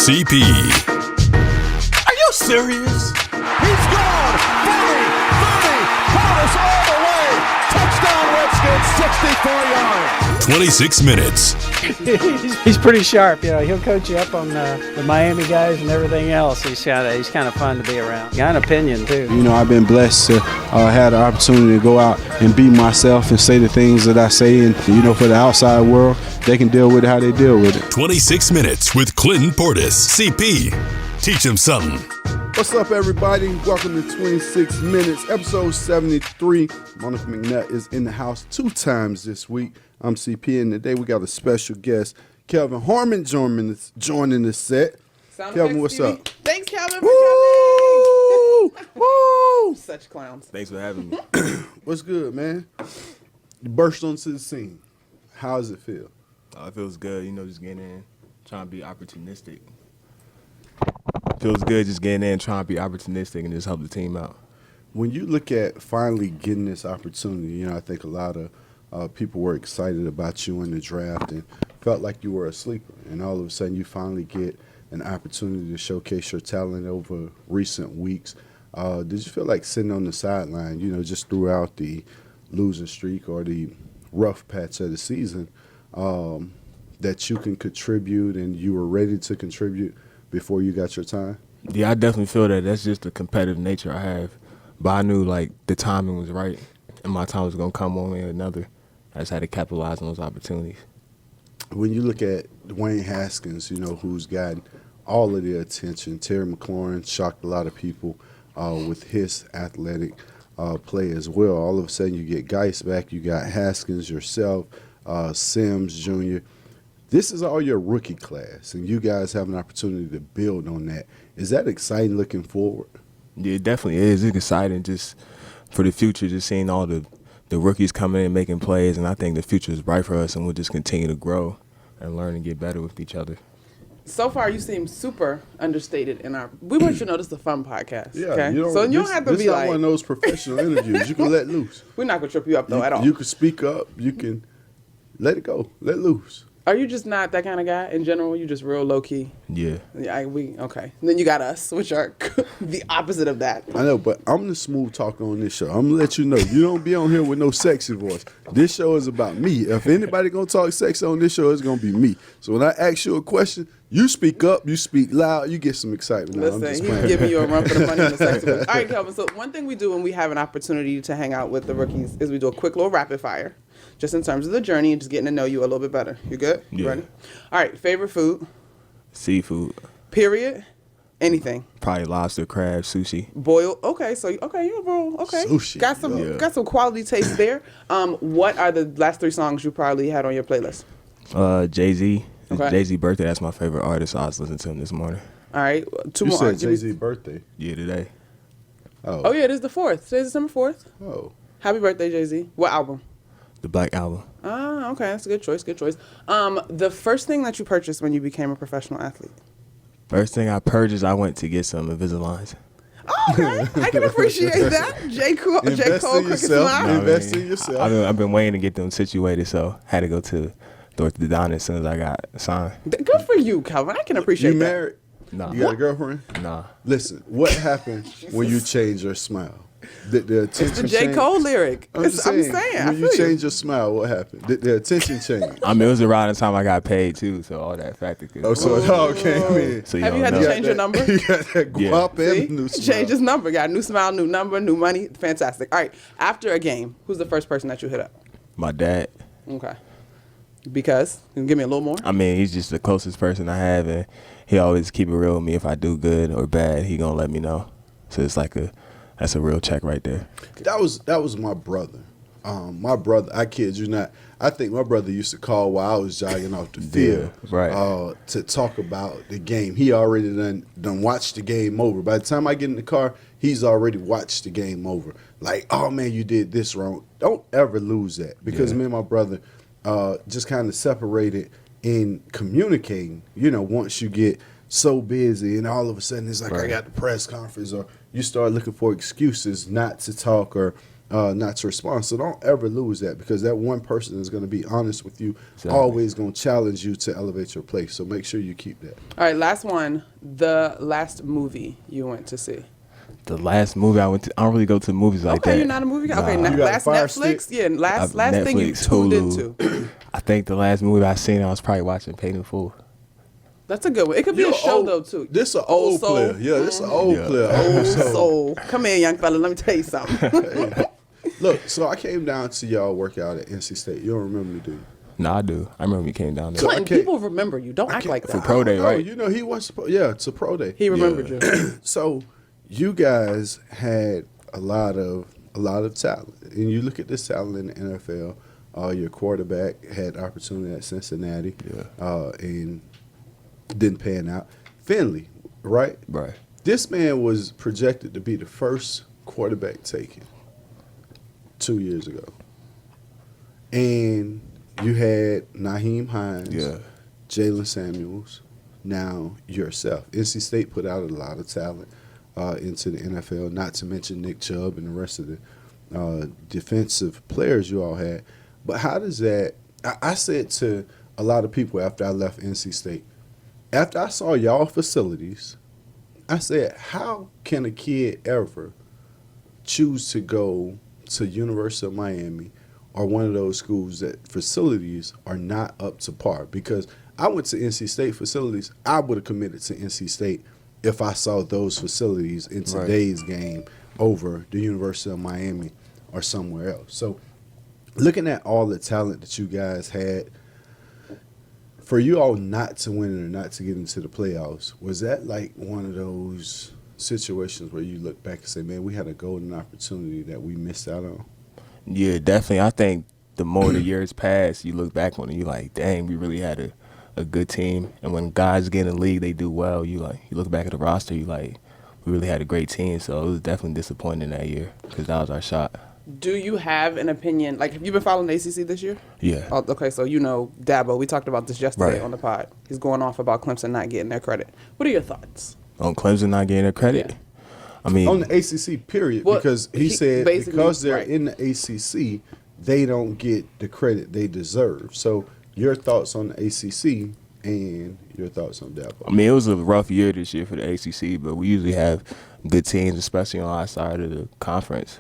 CP. Are you serious? He's gone! 40, 30, Portis all the way! Touchdown Redskins, 64 yards! 26 minutes. He's pretty sharp, He'll coach you up on the Miami guys and everything else. He's kind of fun to be around. Got an opinion too. I've been blessed to have the opportunity to go out and be myself and say the things that I say. And for the outside world, they can deal with it how they deal with it. 26 minutes with Clinton Portis. CP. Teach him something. What's up, everybody? Welcome to 26 Minutes, episode 73. Monica McNutt is in the house 2 times this week. I'm CP, and today we got a special guest, Kelvin Harmon, joining the set. Kelvin, what's up? Thanks, Kelvin, for Woo! coming. Woo! Such clowns. Thanks for having me. What's good, man? You burst onto the scene. How does it feel? It feels good, just getting in, trying to be opportunistic. Feels good just getting in, trying to be opportunistic and just help the team out. When you look at finally getting this opportunity, I think a lot of people were excited about you in the draft and felt like you were a sleeper. And all of a sudden you finally get an opportunity to showcase your talent over recent weeks. Did you feel like sitting on the sideline, just throughout the losing streak or the rough patch of the season, that you can contribute and you were ready to contribute before you got your time? Yeah, I definitely feel that. That's just the competitive nature I have. But I knew, the timing was right and my time was going to come one way or another. I just had to capitalize on those opportunities. When you look at Dwayne Haskins, who's gotten all of the attention, Terry McLaurin shocked a lot of people with his athletic play as well. All of a sudden you get Geis back, you got Haskins, yourself, Sims Jr. This is all your rookie class, and you guys have an opportunity to build on that. Is that exciting looking forward? Yeah, it definitely is. It's exciting just for the future, just seeing all the rookies coming in making plays, and I think the future is bright for us, and we'll just continue to grow and learn and get better with each other. So far, you seem super understated in our. We want you to know this is a fun podcast. Yeah, okay? you don't have to be like one of those professional interviews. You can let loose. We're not gonna trip you up though at all. You can speak up. You can let it go. Let loose. Are you just not that kind of guy in general? You just real low key. Yeah. Yeah. Okay. And then you got us, which are the opposite of that. I know, but I'm the smooth talker on this show. I'm gonna let you know. You don't be on here with no sexy voice. This show is about me. If anybody gonna talk sexy on this show, it's gonna be me. So when I ask you a question, you speak up, you speak loud, you get some excitement. Listen, he's giving you a run for the money in the sexy voice. All right, Kelvin. So one thing we do when we have an opportunity to hang out with the rookies is we do a quick little rapid fire. Just in terms of the journey and just getting to know you a little bit better. You good? You ready? All right. Favorite food? Seafood. Period? Anything? Probably lobster, crab, sushi. Boiled? Okay. So, you're a bro. Okay. Sushi. Got some quality taste there. What are the last 3 songs you probably had on your playlist? Jay-Z. Okay. Jay-Z birthday. That's my favorite artist. So I was listening to him this morning. All right. 2 You more. said Jay-Z's birthday. Yeah, today. Oh, yeah. It is the 4th. Today's December 4th. Oh. Happy birthday, Jay-Z. What album? The Black Album. Ah, okay. That's a good choice. The first thing that you purchased when you became a professional athlete? First thing I purchased, I went to get some Invisaligns. Oh, okay. I can appreciate that. J. Cole, Cricket Smile. Invest in yourself. I've been waiting to get them situated, so had to go to the orthodontist as soon as I got signed. Good for you, Calvin. I can appreciate You that. married? Nah. You got a girlfriend? Nah. Listen, what happened when you change your smile? Did the attention It's the J. change? Cole lyric. I'm saying. When you change your smile, what happened? Did the attention change? I mean, it was around the time I got paid, too, so all that factor could... Oh, so it all came in. So Have you had to change your number? You got that guap and new smile. Change his number. Got a new smile, new number, new money. Fantastic. All right. After a game, who's the first person that you hit up? My dad. Okay. Because? You can give me a little more? I mean, he's just the closest person I have, and he always keep it real with me. If I do good or bad, he gonna let me know. So it's like that's a real check right there. That was my brother. My brother, I kid you not, I think my brother used to call while I was jogging off the field, right. To talk about the game. He already done watched the game over. By the time I get in the car, he's already watched the game over. Like, oh man, you did this wrong. Don't ever lose that, because me and my brother just kind of separated in communicating. Once you get so busy and all of a sudden it's like, I got the press conference, or you start looking for excuses not to talk or not to respond. So don't ever lose that, because that one person is going to be honest with you, always going to challenge you to elevate your play. So make sure you keep that. All right, last one. The last movie you went to see. The last movie I went to, I don't really go to movies like that. Okay, you're not a movie guy? Okay, You got a last Fire Netflix? Stick? Yeah, last thing you Netflix, tuned Hulu. into. I think the last movie I seen, I was probably watching Paid in Full. That's a good one. It could be a show, though, too. This an old Soul. player. Yeah, this an old player. Old soul. So, come here, young fella. Let me tell you something. Look, so I came down to y'all workout at NC State. You don't remember me, do you? No, I do. I remember he came down there. Clinton, people remember you. Don't act like For that. pro day, No, right? you know, he was, it's a pro day. He remembered you. So you guys had a lot of talent, and you look at this talent in the NFL. Your quarterback had opportunity at Cincinnati, and didn't pan out. Finley, right? Right. This man was projected to be the first quarterback taken 2 years ago, and you had Naheem Hines, Jalen Samuels, now yourself. NC State put out a lot of talent into the NFL, not to mention Nick Chubb and the rest of the defensive players you all had. But how does that – I said to a lot of people after I left NC State, after I saw y'all facilities, I said, how can a kid ever choose to go to University of Miami or one of those schools that facilities are not up to par? Because I went to NC State facilities. I would have committed to NC State if I saw those facilities in today's game over the University of Miami or somewhere else. So looking at all the talent that you guys had, for you all not to win it or not to get into the playoffs, was that like one of those situations where you look back and say, man, we had a golden opportunity that we missed out on? Yeah, definitely. I think the more the years pass, you look back on it, you're like, dang, we really had a good team. And when guys get in the league, they do well. You look back at the roster, you like, we really had a great team. So it was definitely disappointing that year because that was our shot. Do you have an opinion? Like, have you been following the ACC this year? Yeah. Oh, okay, so you know Dabo. We talked about this yesterday on the pod. He's going off about Clemson not getting their credit. What are your thoughts? On Clemson not getting their credit? Yeah. I mean, on the ACC, period, well, because he said because they're right. in the ACC, they don't get the credit they deserve. So your thoughts on the ACC and your thoughts on Dabo? I mean, it was a rough year this year for the ACC, but we usually have good teams, especially on our side of the conference.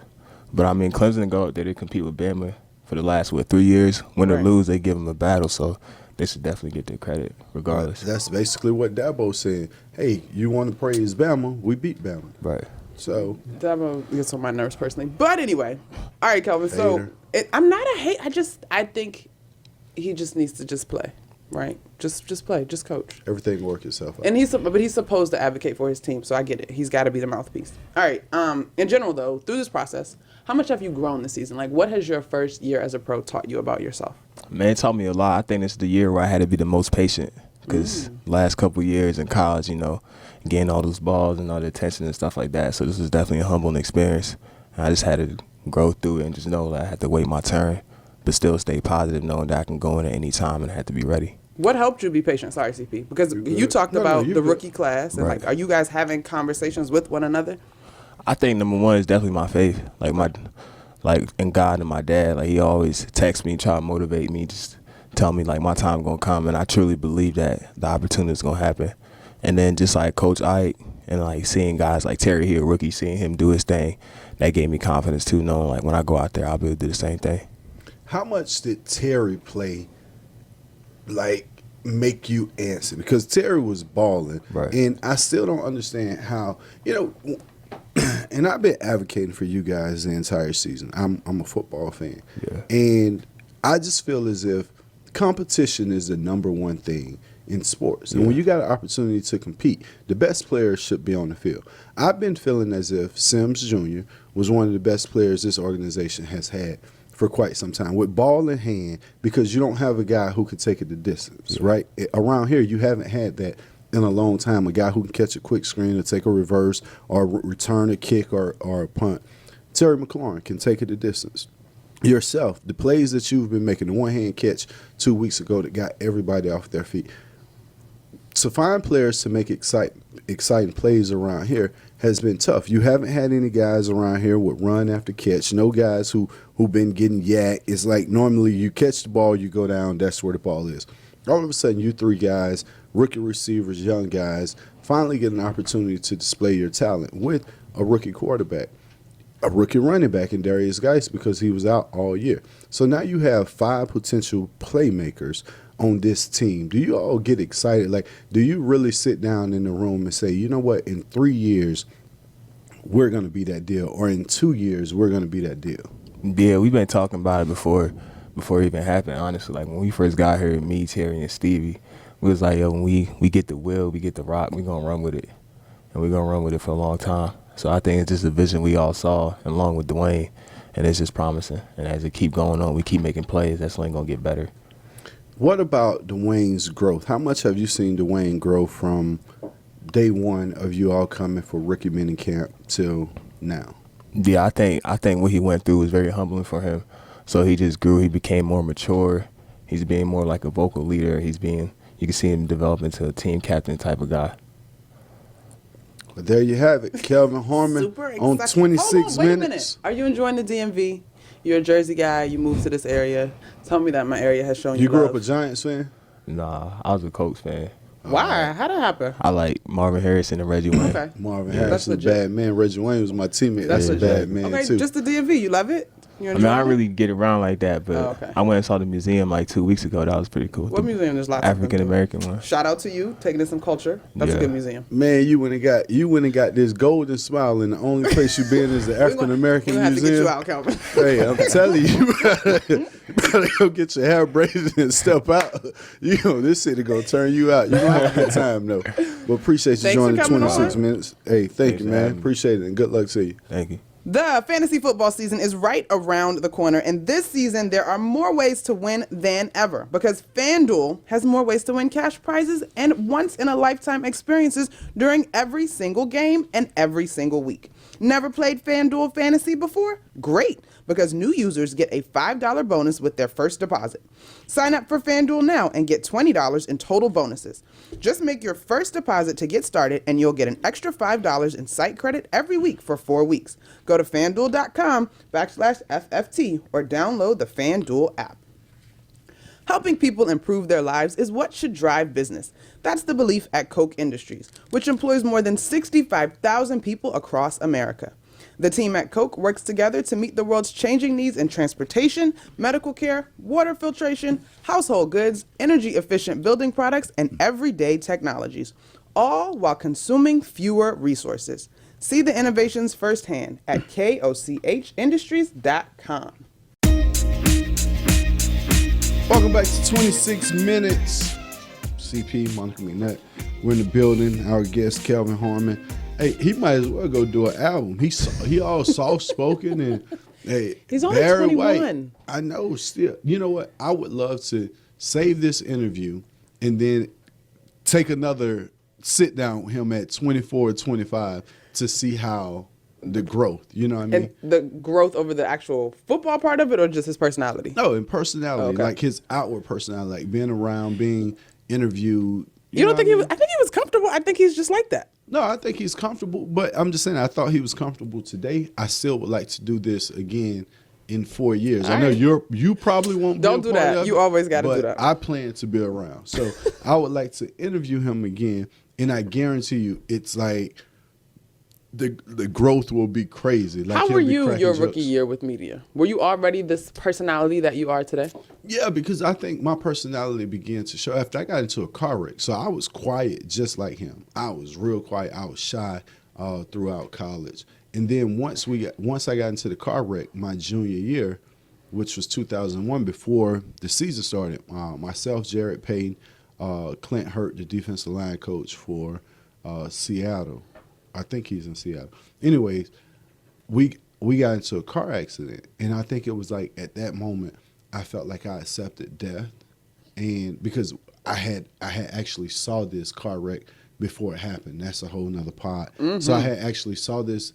But, I mean, Clemson go out there to compete with Bama for the last, 3 years. Win or lose, they give them a battle. So they should definitely get their credit regardless. That's basically what Dabo said. Hey, you want to praise Bama? We beat Bama. Right. So Dabo gets on my nerves personally. But anyway, all right, Kelvin. Hater. So I'm not a hate. I think he just needs to just play, right? Just play, just coach. everything will work itself out. And he's supposed to advocate for his team, so I get it. He's got to be the mouthpiece. All right. In general, though, through this process, how much have you grown this season? Like, what has your first year as a pro taught you about yourself? Man, it taught me a lot. I think this is the year where I had to be the most patient because last couple of years in college, getting all those balls and all the attention and stuff like that. So this was definitely a humbling experience. I just had to grow through it and just know that I had to wait my turn, but still stay positive, knowing that I can go in at any time and I had to be ready. What helped you be patient? Sorry, CP. Because you talked about the rookie class. And Right. are you guys having conversations with one another? I think number one is definitely my faith, in God and my dad. Like, he always texts me, try to motivate me, just tell me, my time gonna come, and I truly believe that the opportunity is gonna happen. And then just like Coach Ike and seeing guys like Terry Hill, rookie, seeing him do his thing, that gave me confidence too, knowing when I go out there, I'll be able to do the same thing. How much did Terry play, make you answer? Because Terry was balling, Right. And I still don't understand how, and I've been advocating for you guys the entire season. I'm a football fan. Yeah. And I just feel as if competition is the number one thing in sports. And when you got an opportunity to compete, the best players should be on the field. I've been feeling as if Sims Jr. was one of the best players this organization has had for quite some time, with ball in hand, because you don't have a guy who can take it the distance, right? Around here, you haven't had that in a long time, a guy who can catch a quick screen or take a reverse or return a kick or a punt. Terry McLaurin can take it the distance. Yourself, the plays that you've been making, the one-hand catch 2 weeks ago that got everybody off their feet. to find players to make exciting plays around here has been tough. You haven't had any guys around here with run after catch. No guys who've been getting yacked. It's like normally you catch the ball, you go down, that's where the ball is. All of a sudden, you three guys, rookie receivers, young guys, finally get an opportunity to display your talent with a rookie quarterback, a rookie running back in Darius Geis because he was out all year. So now you have 5 potential playmakers on this team. Do you all get excited? Like, do you really sit down in the room and say, you know what, in 3 years, we're going to be that deal, or in 2 years, we're going to be that deal? Yeah, we've been talking about it before it even happened, honestly. Like, when we first got here, me, Terry, and Stevie, we was like, yo, when we get the will, we get the rock, we're going to run with it. And we're going to run with it for a long time. So I think it's just a vision we all saw, along with Dwayne, and it's just promising. And as it keep going on, we keep making plays, that's only going to get better. What about Dwayne's growth? How much have you seen Dwayne grow from day one of you all coming for rookie mini camp till now? Yeah, I think what he went through was very humbling for him. So he just grew. He became more mature. He's being more like a vocal leader. You can see him develop into a team captain type of guy. Well, there you have it. Kelvin Harmon Super on excited. 26 Wait a minutes. minute. Are you enjoying the DMV? You're a Jersey guy. You moved to this area. Tell me that my area has shown you You grew love. up a Giants fan? Nah, I was a Colts fan. Why? How'd that happen? I like Marvin Harrison and Reggie Wayne. Okay. Marvin That's Harrison, legit. bad man. Reggie Wayne was my teammate. That's a bad man, Okay, too. just the DMV. You love it? You I mean, I enjoying really it? get around like that, but okay. I went and saw the museum like 2 weeks ago. That was pretty cool. What museum? There's lots of them. African American one. Shout out to you, taking in some culture. That's a Yeah. good museum. Man, you went and got this golden smile, and the only place you've been is the African American We're gonna have to get Museum. you out, Kelvin. Hey, I'm telling you, you better go get your hair braided and step out. You know, this city gonna turn you out. You're gonna have a good time, though. But appreciate you Thanks joining for the coming 26 on. minutes. Hey, thank you, for man. having me. Appreciate it, and good luck to you. Thank you. The fantasy football season is right around the corner, and this season there are more ways to win than ever because FanDuel has more ways to win cash prizes and once-in-a-lifetime experiences during every single game and every single week. Never played FanDuel Fantasy before? Great, because new users get a $5 bonus with their first deposit. Sign up for FanDuel now and get $20 in total bonuses. Just make your first deposit to get started and you'll get an extra $5 in site credit every week for 4 weeks. Go to FanDuel.com/FFT or download the FanDuel app. Helping people improve their lives is what should drive business. That's the belief at Koch Industries, which employs more than 65,000 people across America. The team at Koch works together to meet the world's changing needs in transportation, medical care, water filtration, household goods, energy-efficient building products, and everyday technologies, all while consuming fewer resources. See the innovations firsthand at KOCHindustries.com. Welcome back to 26 Minutes. CP, Monica McNutt. We're in the building. Our guest, Kelvin Harmon. Hey, he might as well go do an album. He all soft-spoken and hey, He's only Barry 21. White, I know still. You know what? I would love to save this interview and then take another sit down with him at 24 or 25 to see how the growth, you know what I mean? And the growth over the actual football part of it or just his personality? No, in personality, Okay. like his outward personality, like being around, being interviewed. You don't know think what I he was? mean? I think he was comfortable. I think he's just like that. No, I think he's comfortable, but I'm just saying I thought he was comfortable today. I still would like to do this again in 4 years. I know right. you probably won't be Don't a do part that. of You it, always gotta do but that. I plan to be around. So I would like to interview him again, and I guarantee you it's like the growth will be crazy. Like How he'll were be you cracking your jokes. rookie year with media? Were you already this personality that you are today? Yeah, because I think my personality began to show after I got into a car wreck. So I was quiet just like him. I was real quiet. I was shy throughout college. And then once I got into the car wreck my junior year, which was 2001, before the season started, myself, Jared Payton, Clint Hurt, the defensive line coach for Seattle. I think he's in Seattle. Anyways, we got into a car accident, and I think it was like at that moment I felt like I accepted death, and because I had actually saw this car wreck before it happened. That's a whole nother pod. Mm-hmm. So I had actually saw this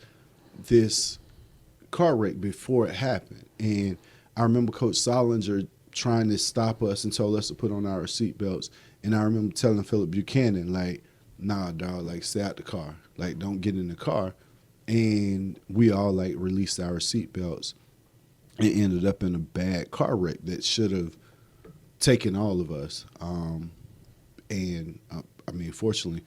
car wreck before it happened, and I remember Coach Solinger trying to stop us and told us to put on our seatbelts. And I remember telling Philip Buchanan, like, nah, dog, like, stay out the car. Like, don't get in the car. And we all, like, released our seatbelts and ended up in a bad car wreck that should have taken all of us. I mean, fortunately,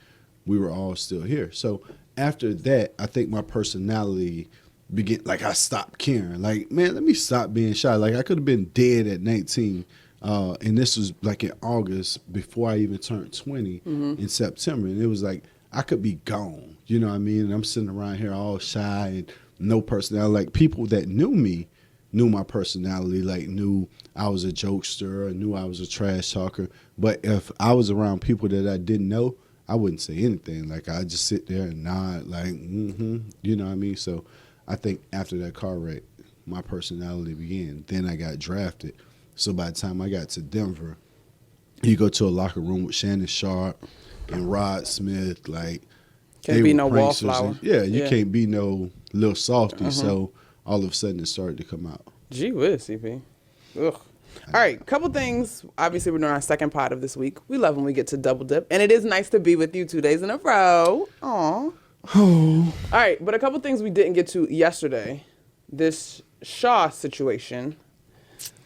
we were all still here. So after that, I think my personality began, like, I stopped caring. Like, man, let me stop being shy. Like, I could have been dead at 19. And this was like in August before I even turned 20 in September. And it was like, I could be gone. You know what I mean? And I'm sitting around here all shy and no personality. Like, people that knew me knew my personality, like knew I was a jokester or knew I was a trash talker. But if I was around people that I didn't know, I wouldn't say anything. Like, I'd just sit there and nod, like, you know what I mean? So I think after that car wreck, my personality began. Then I got drafted. So by the time I got to Denver, you go to a locker room with Shannon Sharp and Rod Smith, like, Can't be no wallflower. You can't be no little softy. So all of a sudden it started to come out. Gee whiz, CP. Ugh. All right, couple things. Obviously, we're doing our second pod of this week. We love when we get to double dip, and it is nice to be with you 2 days in a row. Aw. All right, but a couple things we didn't get to yesterday. This Shaw situation.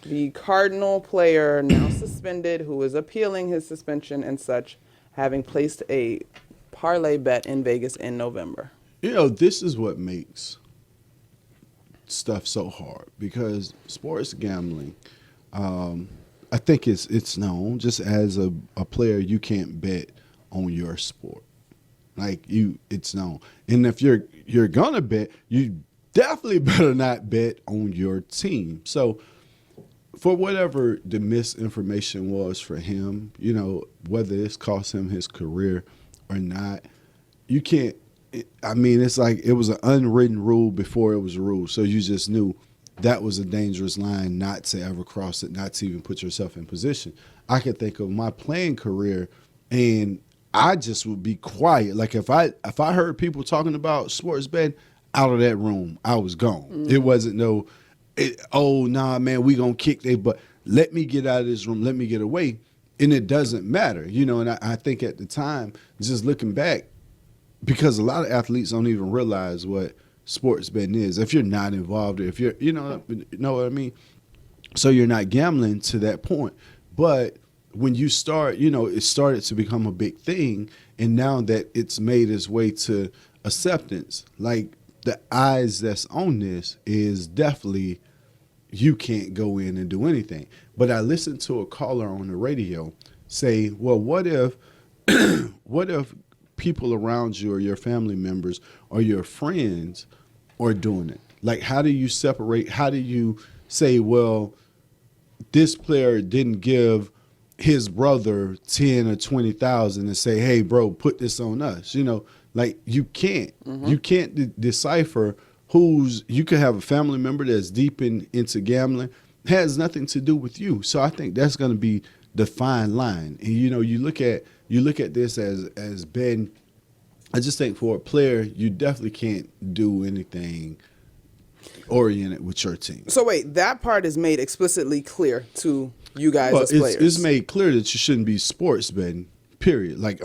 The Cardinal player now suspended, who is appealing his suspension and such, having placed a parlay bet in Vegas in November. You know, this is what makes stuff so hard, because sports gambling, I think it's known just as a player, you can't bet on your sport. Like, it's known. And if you're gonna bet, you definitely better not bet on your team. So for whatever the misinformation was for him, you know, whether it's cost him his career or not, you can't. I mean, it's like it was an unwritten rule before it was a rule. So you just knew that was a dangerous line not to ever cross it, not to even put yourself in position. I could think of my playing career, and I just would be quiet. Like, if I heard people talking about sports betting, out of that room, I was gone. It wasn't nah, man, we gonna kick they butt. Let me get out of this room. Let me get away. And it doesn't matter, you know. And I think at the time, just looking back, because a lot of athletes don't even realize what sports betting is if you're not involved, or if you're, you know what I mean? So you're not gambling to that point. But when you start, you know, it started to become a big thing. And now that it's made its way to acceptance, like, the eyes that's on this is definitely, you can't go in and do anything. But I listened to a caller on the radio say, well, what if people around you or your family members or your friends are doing it? Like, how do you separate? How do you say, well, this player didn't give his brother 10 or 20,000 and say, hey, bro, put this on us? You know, like, you can't. You can't decipher you could have a family member that's deep into gambling, has nothing to do with you. So I think that's going to be the fine line. And, you know, you look at this as betting. I just think for a player, you definitely can't do anything oriented with your team. So wait, that part is made explicitly clear to you guys as players. It's made clear that you shouldn't be sports betting, period. Like,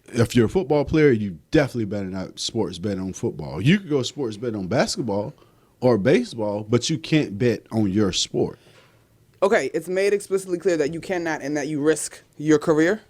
if you're a football player, you definitely better not sports bet on football. You could go sports bet on basketball or baseball, but you can't bet on your sport. Okay, it's made explicitly clear that you cannot, and that you risk your career?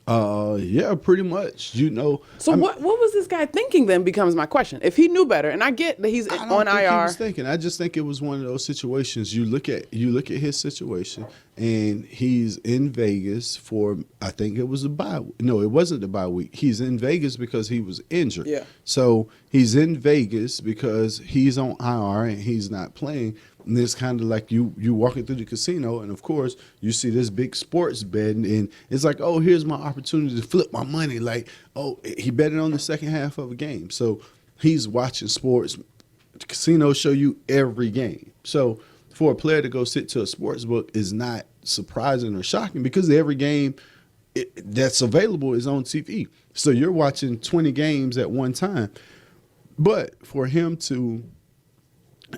Yeah, pretty much. You know. So what was this guy thinking then becomes my question. If he knew better, and I get that he's on IR. I don't think he was thinking. I just think it was one of those situations. You look at his situation, and he's in Vegas for, I think it was a bye. No, it wasn't the bye week. He's in Vegas because he was injured. Yeah. So he's in Vegas because he's on IR and he's not playing. And it's kind of like you walking through the casino, and of course you see this big sports betting, and it's like, oh, here's my opportunity to flip my money. Like, oh, he betted on the second half of a game, so he's watching sports. The casinos show you every game, so for a player to go sit to a sports book is not surprising or shocking, because every game that's available is on TV. So you're watching 20 games at one time. But for him to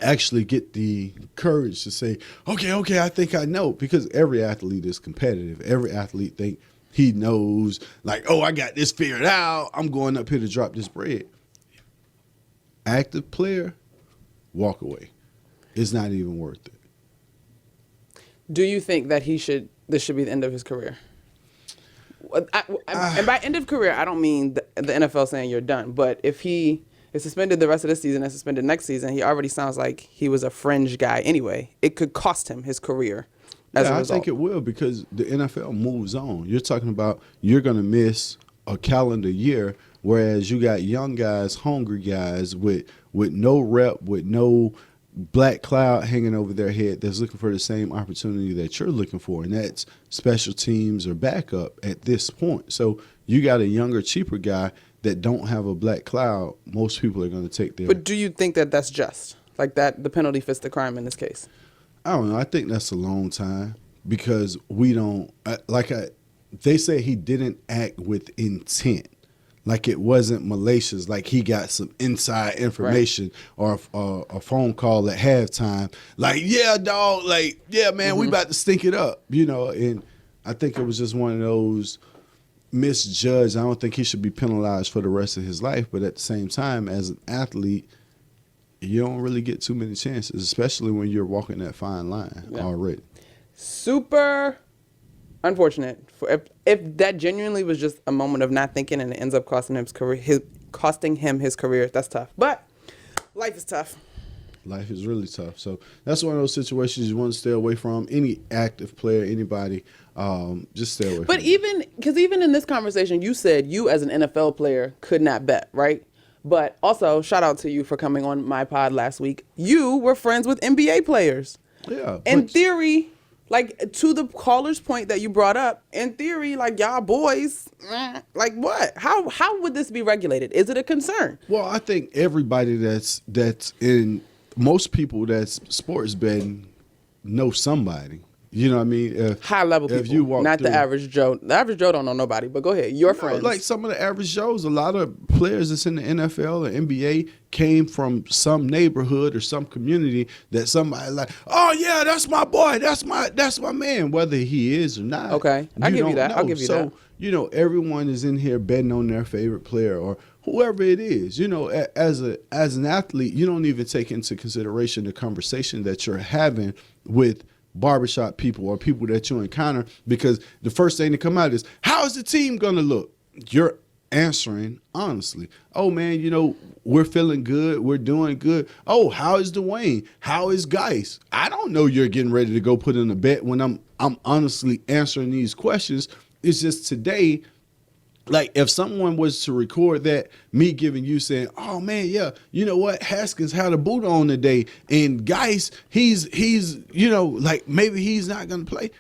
actually get the courage to say, okay, I think I know, because every athlete is competitive. Every athlete think he knows, like, oh, I got this figured out. I'm going up here to drop this bread. Active player, walk away. It's not even worth it. Do you think that this should be the end of his career? And by end of career, I don't mean the NFL saying you're done, but if he is suspended the rest of the season and suspended next season, he already sounds like he was a fringe guy anyway. It could cost him his career as a result. I think it will, because the NFL moves on. You're talking about you're going to miss a calendar year, whereas you got young guys, hungry guys with no rep, with no black cloud hanging over their head that's looking for the same opportunity that you're looking for, and that's special teams or backup at this point. So you got a younger, cheaper guy that don't have a black cloud. Most people are going to take their... But do you think that that's just? Like that the penalty fits the crime in this case? I don't know. I think that's a long time, because we don't... they say he didn't act with intent. Like it wasn't malicious, like he got some inside information, right, or a phone call at halftime. Like, yeah, dog, like, yeah, man, we about to stink it up, And I think it was just one of those misjudged. I don't think he should be penalized for the rest of his life. But at the same time, as an athlete, you don't really get too many chances, especially when you're walking that fine line already. Super unfortunate. If that genuinely was just a moment of not thinking and it ends up costing him his career, that's tough. But life is tough. Life is really tough. So that's one of those situations you want to stay away from. Any active player, anybody, just stay away from. But even in this conversation, you said you as an NFL player could not bet, right? But also, shout out to you for coming on my pod last week. You were friends with NBA players. Yeah. In theory, like, to the caller's point that you brought up, in theory, like, y'all boys, like, what? How would this be regulated? Is it a concern? Well, I think everybody that's in, most people that's sports betting know somebody. You know what I mean? High level people, not the average Joe. The average Joe don't know nobody, but go ahead. Your friends. Like some of the average Joes, a lot of players that's in the NFL or NBA came from some neighborhood or some community that somebody like, oh yeah, that's my boy, that's my man, whether he is or not. Okay, I'll give you that. Know. I'll give you that. So, everyone is in here betting on their favorite player or whoever it is. As an athlete, you don't even take into consideration the conversation that you're having with barbershop people or people that you encounter, because the first thing to come out is, how is the team going to look? You're answering honestly. Oh, man, we're feeling good. We're doing good. Oh, how is Dwayne? How is Geis? I don't know you're getting ready to go put in a bet when I'm honestly answering these questions. It's just today, like if someone was to record that, me giving you saying, oh man, yeah, you know what, Haskins had a boot on today, and Geis, he's like maybe he's not gonna play.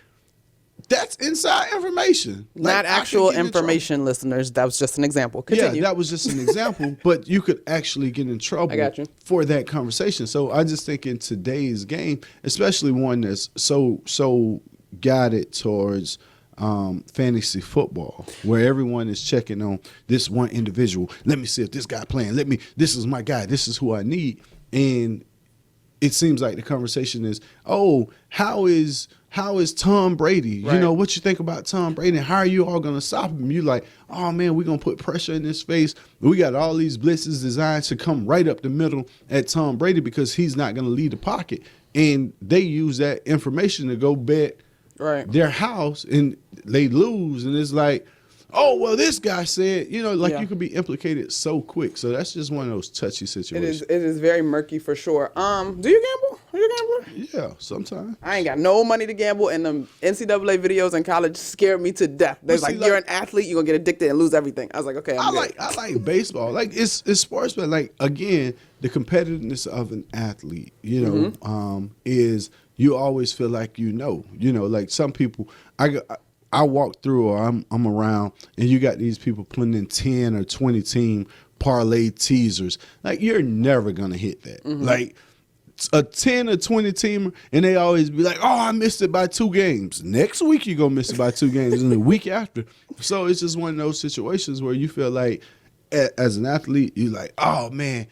That's inside information. Not actual information, listeners. That was just an example. Continue. Yeah, that was just an example, but you could actually get in trouble for that conversation. So I just think in today's game, especially one that's so guided towards fantasy football, where everyone is checking on this one individual. Let me see if this guy playing. This is my guy. This is who I need. And it seems like the conversation is, oh, how is Tom Brady? Right. What you think about Tom Brady? How are you all going to stop him? You like, oh man, we're going to put pressure in his face. We got all these blitzes designed to come right up the middle at Tom Brady because he's not going to lead the pocket. And they use that information to go bet their house, and they lose, and it's like, oh well, this guy said, you could be implicated so quick. So that's just one of those touchy situations. It is very murky for sure. Do you gamble? Are you a gambler? Yeah, sometimes. I ain't got no money to gamble, and the NCAA videos in college scared me to death. They're like, you're an athlete, you're gonna get addicted and lose everything. I was like, okay, I like baseball. Like it's sports, but like again, the competitiveness of an athlete, is you always feel like like some people, I walk through or I'm around, and you got these people putting in 10 or 20 team parlay teasers. Like you're never gonna hit that. Like a 10 or 20 teamer, and they always be like, oh, I missed it by 2 games. Next week you're gonna miss it by 2 games, and the week after. So it's just one of those situations where you feel like, as an athlete, you're like, oh man,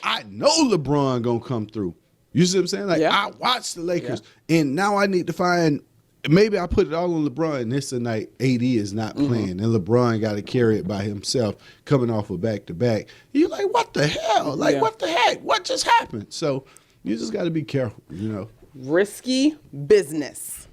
I know LeBron gonna come through. You see what I'm saying? Like, I watched the Lakers, and now I need to find. Maybe I put it all on LeBron, and this night AD is not playing, and LeBron got to carry it by himself, coming off a back-to-back. You're like, what the hell? Like, what the heck? What just happened? So you just got to be careful, you know. Risky business.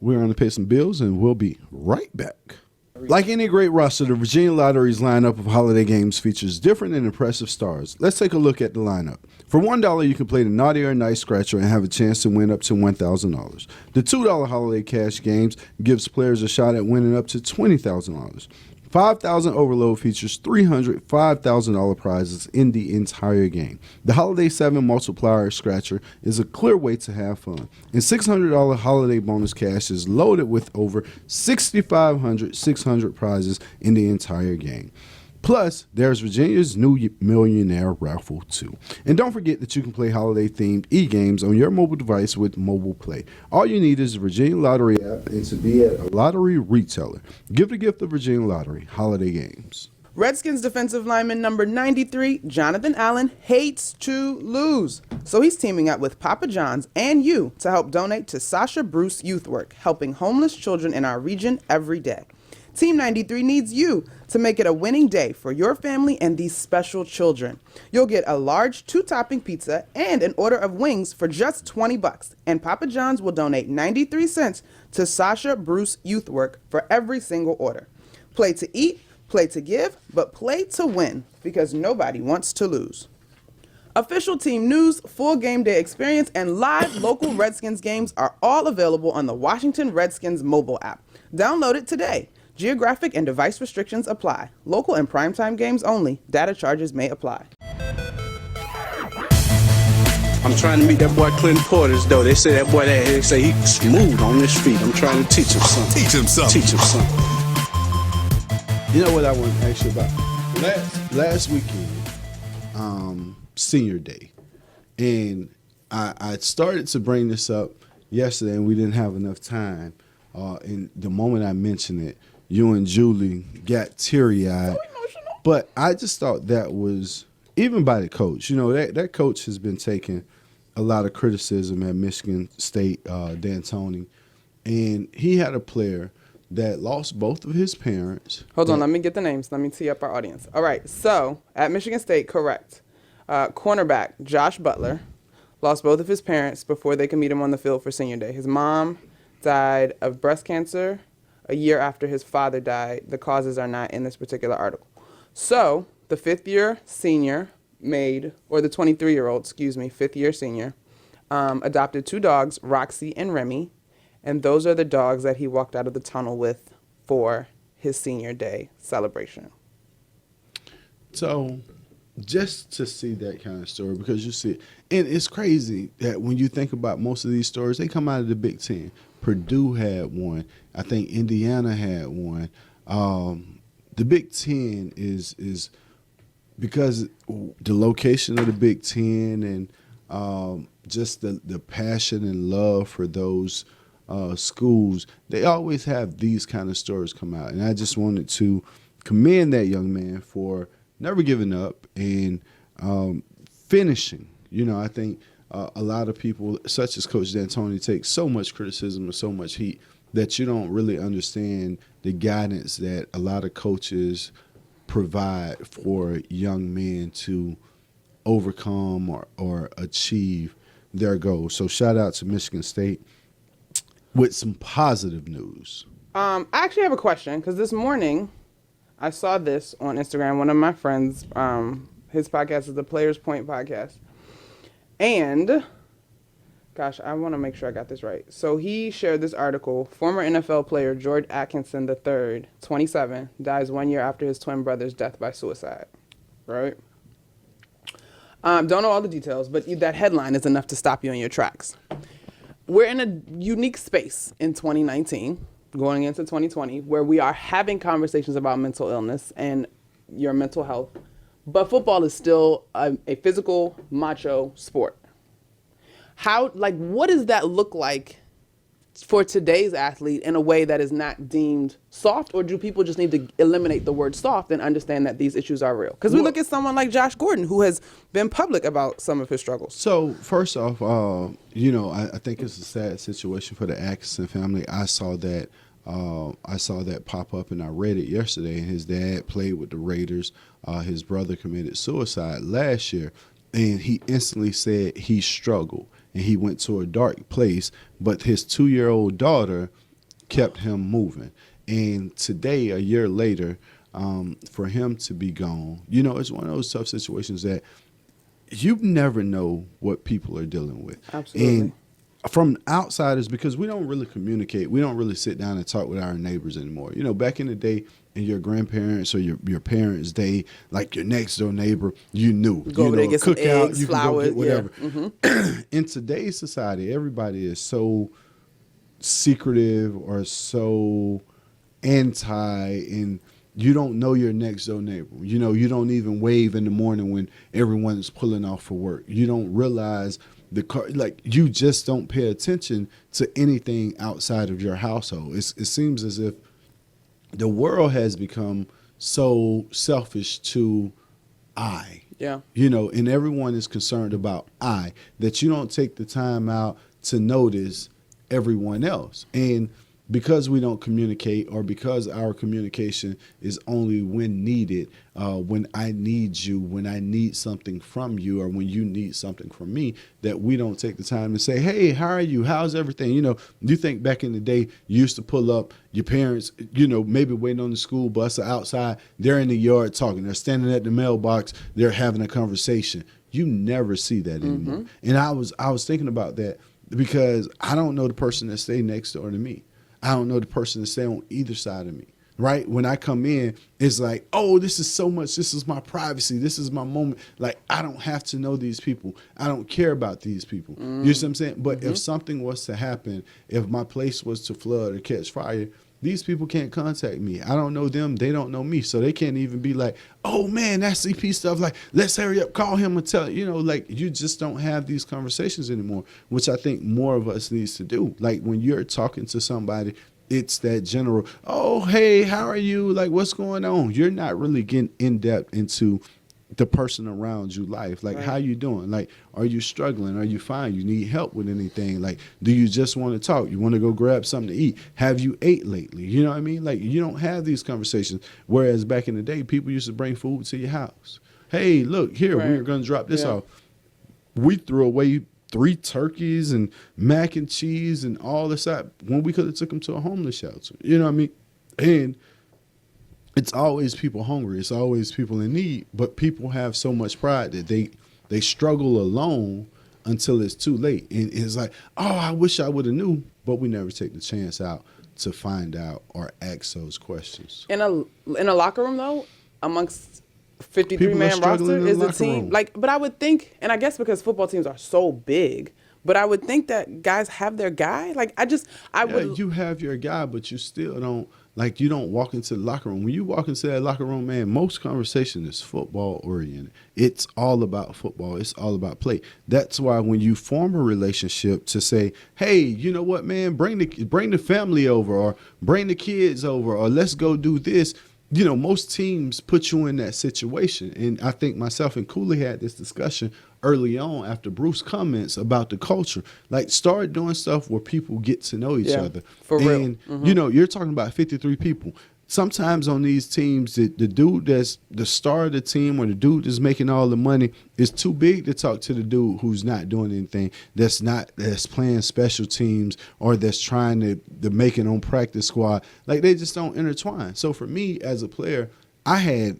We're going to pay some bills, and we'll be right back. Like any great roster, the Virginia Lottery's lineup of holiday games features different and impressive stars. Let's take a look at the lineup. For $1, you can play the Naughty or Nice Scratcher and have a chance to win up to $1,000. The $2 holiday cash games gives players a shot at winning up to $20,000. 5,000 Overload features 300 $5,000 prizes in the entire game. The Holiday 7 Multiplier Scratcher is a clear way to have fun. And $600 Holiday Bonus Cash is loaded with over 6,500 600 prizes in the entire game. Plus, there's Virginia's new Millionaire Raffle, too. And don't forget that you can play holiday-themed e-games on your mobile device with Mobile Play. All you need is the Virginia Lottery app and to be at a lottery retailer. Give the gift of Virginia Lottery. Holiday games. Redskins defensive lineman number 93, Jonathan Allen, hates to lose. So he's teaming up with Papa John's and you to help donate to Sasha Bruce Youth Work, helping homeless children in our region every day. Team 93 needs you to make it a winning day for your family and these special children. You'll get a large 2-topping pizza and an order of wings for just $20. And Papa John's will donate 93 cents to Sasha Bruce Youth Work for every single order. Play to eat, play to give, but play to win because nobody wants to lose. Official team news, full game day experience, and live local Redskins games are all available on the Washington Redskins mobile app. Download it today. Geographic and device restrictions apply. Local and primetime games only. Data charges may apply. I'm trying to meet that boy Clint Portis, though. They say that boy, they say he's smooth on his feet. I'm trying to teach him something. Teach him something. Teach him something. You know what I want to ask you about? Last weekend, Senior Day. And I started to bring this up yesterday, and we didn't have enough time. And the moment I mentioned it, you and Julie got teary-eyed. So emotional. But I just thought that was, even by the coach, you know, that coach has been taking a lot of criticism at Michigan State, D'Antoni. And he had a player that lost both of his parents. Hold on, let me get the names. Let me tee up our audience. All right, so at Michigan State, correct. Cornerback Josh Butler lost both of his parents before they could meet him on the field for Senior Day. His mom died of breast cancer a year after his father died. The causes are not in this particular article. So the 5th-year senior or the 23-year-old, fifth-year senior, adopted 2 dogs, Roxy and Remy, and those are the dogs that he walked out of the tunnel with for his Senior Day celebration. So just to see that kind of story, because you see it, and it's crazy that when you think about most of these stories, they come out of the Big Ten. Purdue had one. I think Indiana had one. The Big Ten is because the location of the Big Ten and just the passion and love for those schools, they always have these kind of stories come out. And I just wanted to commend that young man for never giving up and finishing. You know, I think a lot of people, such as Coach D'Antoni, take so much criticism and so much heat that you don't really understand the guidance that a lot of coaches provide for young men to overcome or achieve their goals. So shout out to Michigan State with some positive news. I actually have a question because this morning I saw this on Instagram. One of my friends, his podcast is the Players Point podcast. And, gosh, I want to make sure I got this right. So he shared this article. Former NFL player George Atkinson III, 27, dies 1 year after his twin brother's death by suicide. Right? Don't know all the details, but that headline is enough to stop you in your tracks. We're in a unique space in 2019, going into 2020, where we are having conversations about mental illness and your mental health. But football is still a physical, macho sport. What does that look like for today's athlete in a way that is not deemed soft, or do people just need to eliminate the word soft and understand that these issues are real? Because we look at someone like Josh Gordon, who has been public about some of his struggles. So first off, I think it's a sad situation for the Atkinson family. I saw that pop up, and I read it yesterday. And his dad played with the Raiders. His brother committed suicide last year, and he instantly said he struggled and he went to a dark place. But his 2-year-old daughter kept him moving. And today, a year later, for him to be gone, it's one of those tough situations that you never know what people are dealing with. Absolutely. And from outsiders, because we don't really communicate, we don't really sit down and talk with our neighbors anymore. Back in the day, in your grandparents or your parents' day, like your next door neighbor, you knew. Go over there, get some eggs, you flowers, can go get whatever. Yeah. Mm-hmm. In today's society, everybody is so secretive or so anti, and you don't know your next door neighbor. You don't even wave in the morning when everyone is pulling off for work. You don't realize the car, like you just don't pay attention to anything outside of your household. It seems as if the world has become so selfish to I. Yeah. And everyone is concerned about I, that you don't take the time out to notice everyone else. And because we don't communicate, or because our communication is only when needed, when I need you, when I need something from you, or when you need something from me, that we don't take the time to say, hey, how are you? How's everything? You think back in the day, you used to pull up, your parents, maybe waiting on the school bus or outside, they're in the yard talking, they're standing at the mailbox, they're having a conversation. You never see that anymore. Mm-hmm. And I was thinking about that because I don't know the person that stay next door to me. I don't know the person that stay on either side of me, right? When I come in, it's like, oh, this is so much. This is my privacy. This is my moment. Like, I don't have to know these people. I don't care about these people. You know what I'm saying? But if something was to happen, if my place was to flood or catch fire, these people can't contact me. I don't know them. They don't know me. So they can't even be like, oh, man, that's CP stuff. Like, let's hurry up, call him and tell, like you just don't have these conversations anymore, which I think more of us needs to do. Like when you're talking to somebody, it's that general, oh, hey, how are you? Like, what's going on? You're not really getting in depth into the person around you life. Like, right. How you doing? Like, are you struggling? Are you fine? You need help with anything? Like, do you just want to talk? You want to go grab something to eat? Have you ate lately? You know what I mean? Like, you don't have these conversations. Whereas back in the day, people used to bring food to your house. Hey, look, here, right. We're going to drop this off. We threw away 3 turkeys and mac and cheese and all this out when we could have took them to a homeless shelter. You know what I mean? And it's always people hungry. It's always people in need. But people have so much pride that they struggle alone until it's too late. And it's like, oh, I wish I would have knew. But we never take the chance out to find out or ask those questions. In a locker room, though, amongst 53-man roster is a team. But I would think, and I guess because football teams are so big, but I would think that guys have their guy. You have your guy, but you still don't. Like, you don't walk into the locker room. When you walk into that locker room, man, most conversation is football oriented. It's all about football. It's all about play. That's why when you form a relationship to say, hey, you know what, man, bring the family over, or bring the kids over, or let's go do this. Most teams put you in that situation. And I think myself and Cooley had this discussion early on after Bruce comments about the culture. Like, start doing stuff where people get to know each other. For real. And, you're talking about 53 people. Sometimes on these teams, the dude that's the star of the team, or the dude that's making all the money, is too big to talk to the dude who's not doing anything, that's playing special teams, or that's trying to make it on practice squad. Like, they just don't intertwine. So for me as a player, I had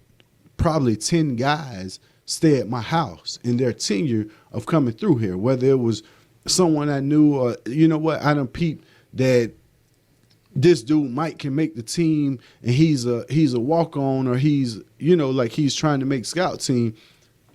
probably 10 guys stay at my house in their tenure of coming through here, whether it was someone I knew, or, I done peeped that this dude Mike can make the team, and he's a walk-on, or he's he's trying to make scout team.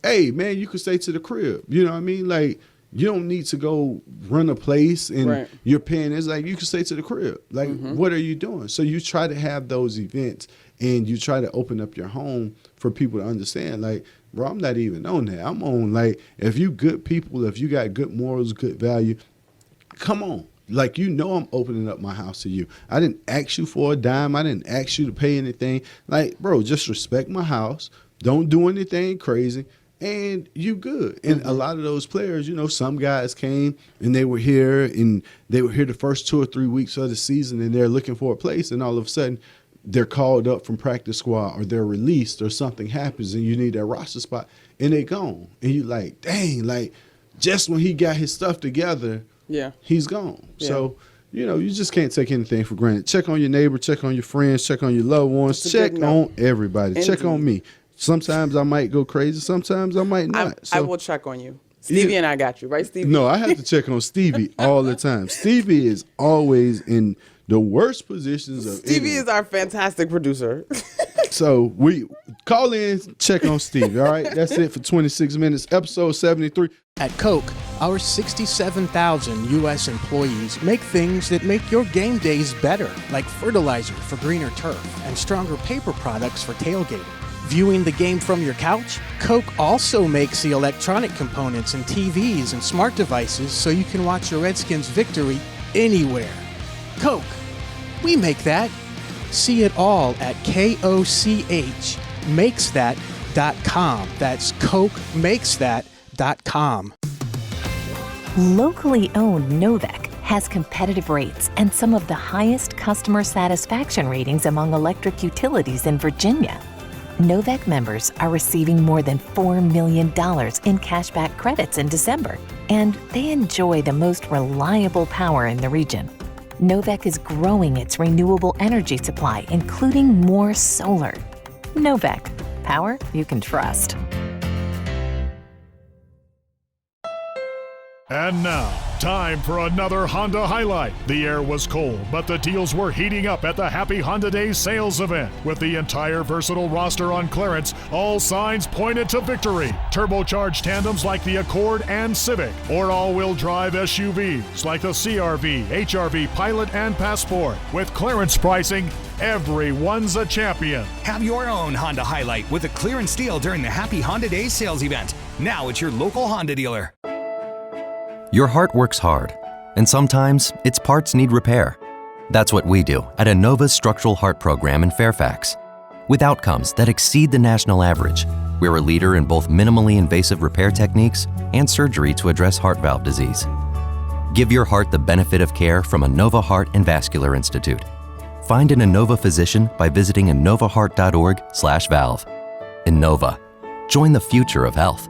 Hey, man, you could stay to the crib. You know what I mean? Like, you don't need to go run a place and you're paying. It's like, you can stay to the crib. Like, what are you doing? So you try to have those events, and you try to open up your home for people to understand. Like, bro, I'm not even on that. I'm on, like, if you good people, if you got good morals, good value, come on. Like, I'm opening up my house to you. I didn't ask you for a dime. I didn't ask you to pay anything. Like, bro, just respect my house. Don't do anything crazy. And you good. And a lot of those players, some guys came and they were here the first 2 or 3 weeks of the season, and they're looking for a place, and all of a sudden they're called up from practice squad or they're released or something happens and you need that roster spot and they gone. And you like, dang, like just when he got his stuff together, he's gone. Yeah. So, you just can't take anything for granted. Check on your neighbor, check on your friends, check on your loved ones, check on everybody. Indeed. Check on me. Sometimes I might go crazy. Sometimes I might not. I will check on you. Stevie and I got you, right, Stevie? No, I have to check on Stevie all the time. Stevie is always in the worst positions of Stevie is our fantastic producer. So we call in, check on Stevie, all right? That's it for 26 minutes, episode 73. At Coke, our 67,000 U.S. employees make things that make your game days better, like fertilizer for greener turf and stronger paper products for tailgating. Viewing the game from your couch? Coke also makes the electronic components in TVs and smart devices so you can watch your Redskins victory anywhere. Coke, we make that. See it all at KOCHmakesthat.com. That's CokeMakesThat.com. Locally owned Novec has competitive rates and some of the highest customer satisfaction ratings among electric utilities in Virginia. Novec members are receiving more than $4 million in cashback credits in December, and they enjoy the most reliable power in the region. Novec is growing its renewable energy supply, including more solar. Novec, power you can trust. And now, time for another Honda highlight. The air was cold, but the deals were heating up at the Happy Honda Days sales event. With the entire versatile roster on clearance, all signs pointed to victory. Turbocharged tandems like the Accord and Civic, or all-wheel drive SUVs like the CR-V, HR-V, Pilot, and Passport. With clearance pricing, everyone's a champion. Have your own Honda highlight with a clearance deal during the Happy Honda Days sales event. Now at your local Honda dealer. Your heart works hard, and sometimes its parts need repair. That's what we do at Innova's Structural Heart Program in Fairfax. With outcomes that exceed the national average, we're a leader in both minimally invasive repair techniques and surgery to address heart valve disease. Give your heart the benefit of care from Innova Heart and Vascular Institute. Find an Innova physician by visiting innovaheart.org/valve. Innova. Join the future of health.